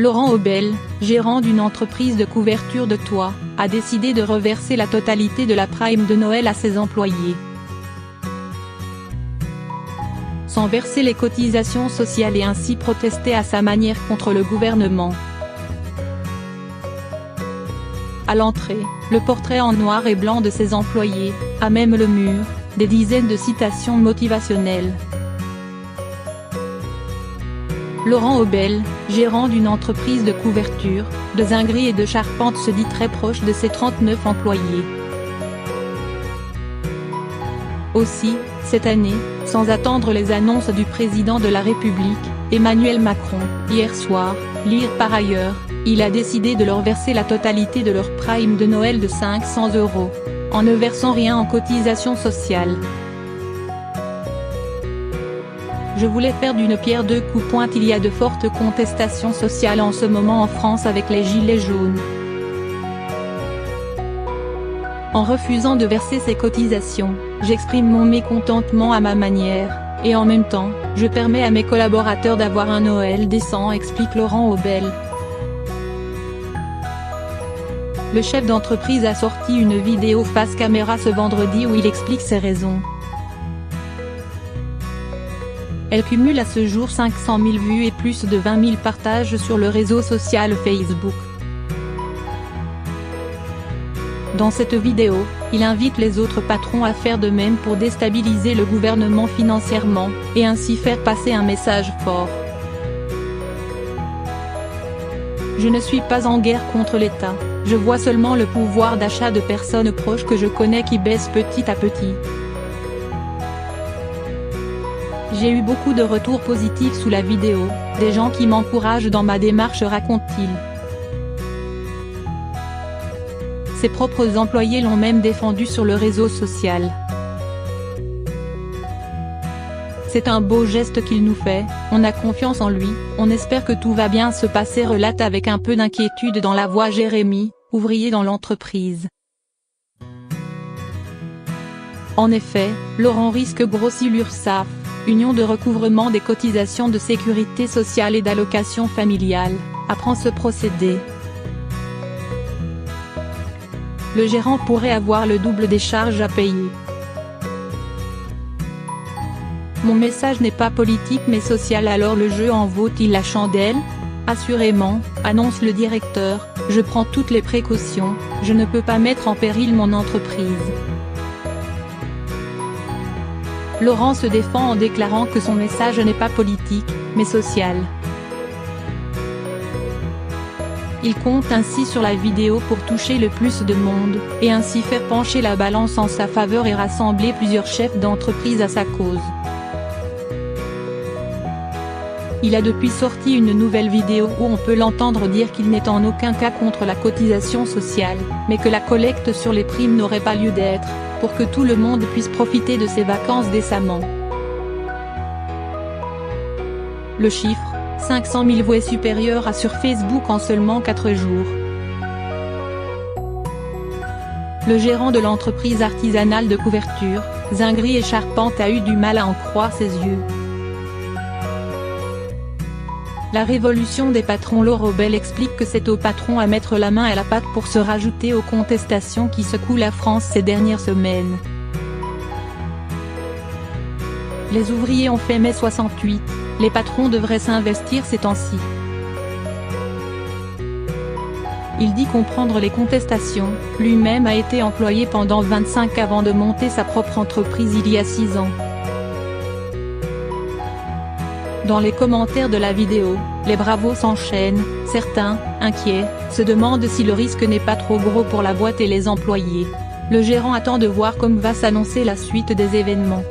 Laurent Aubel, gérant d'une entreprise de couverture de toit, a décidé de reverser la totalité de la prime de Noël à ses employés. Sans verser les cotisations sociales et ainsi protester à sa manière contre le gouvernement. À l'entrée, le portrait en noir et blanc de ses employés, à même le mur, des dizaines de citations motivationnelles. Laurent Aubel, gérant d'une entreprise de couverture, de zinguerie et de charpente, se dit très proche de ses 39 employés. Aussi, cette année, sans attendre les annonces du président de la République, Emmanuel Macron, hier soir, lire par ailleurs, il a décidé de leur verser la totalité de leur prime de Noël de 500 €, en ne versant rien en cotisation sociale. Je voulais faire d'une pierre deux coups. Il y a de fortes contestations sociales en ce moment en France avec les gilets jaunes. En refusant de verser ces cotisations, j'exprime mon mécontentement à ma manière, et en même temps, je permets à mes collaborateurs d'avoir un Noël décent, explique Laurent Aubel. Le chef d'entreprise a sorti une vidéo face caméra ce vendredi où il explique ses raisons. Elle cumule à ce jour 500 000 vues et plus de 20 000 partages sur le réseau social Facebook. Dans cette vidéo, il invite les autres patrons à faire de même pour déstabiliser le gouvernement financièrement, et ainsi faire passer un message fort. Je ne suis pas en guerre contre l'État, je vois seulement le pouvoir d'achat de personnes proches que je connais qui baisse petit à petit. J'ai eu beaucoup de retours positifs sous la vidéo, des gens qui m'encouragent dans ma démarche, raconte-t-il. Ses propres employés l'ont même défendu sur le réseau social. C'est un beau geste qu'il nous fait, on a confiance en lui, on espère que tout va bien se passer, relate avec un peu d'inquiétude dans la voix Jérémy, ouvrier dans l'entreprise. En effet, Laurent risque grossir l'URSSAF, Union de recouvrement des cotisations de sécurité sociale et d'allocations familiales, apprend ce procédé. Le gérant pourrait avoir le double des charges à payer. Mon message n'est pas politique mais social, alors le jeu en vaut-il la chandelle? Assurément, annonce le directeur, je prends toutes les précautions, je ne peux pas mettre en péril mon entreprise. Laurent se défend en déclarant que son message n'est pas politique, mais social. Il compte ainsi sur la vidéo pour toucher le plus de monde, et ainsi faire pencher la balance en sa faveur et rassembler plusieurs chefs d'entreprise à sa cause. Il a depuis sorti une nouvelle vidéo où on peut l'entendre dire qu'il n'est en aucun cas contre la cotisation sociale, mais que la collecte sur les primes n'aurait pas lieu d'être, pour que tout le monde puisse profiter de ses vacances décemment. Le chiffre, 500 000 vues, est supérieur à sur Facebook en seulement 4 jours. Le gérant de l'entreprise artisanale de couverture, zinguerie et charpente a eu du mal à en croire ses yeux. La révolution des patrons. Laurent Aubel explique que c'est aux patrons à mettre la main à la pâte pour se rajouter aux contestations qui secouent la France ces dernières semaines. Les ouvriers ont fait mai 68, les patrons devraient s'investir ces temps-ci. Il dit comprendre les contestations, lui-même a été employé pendant 25 ans avant de monter sa propre entreprise il y a 6 ans. Dans les commentaires de la vidéo, les bravos s'enchaînent, certains, inquiets, se demandent si le risque n'est pas trop gros pour la boîte et les employés. Le gérant attend de voir comment va s'annoncer la suite des événements.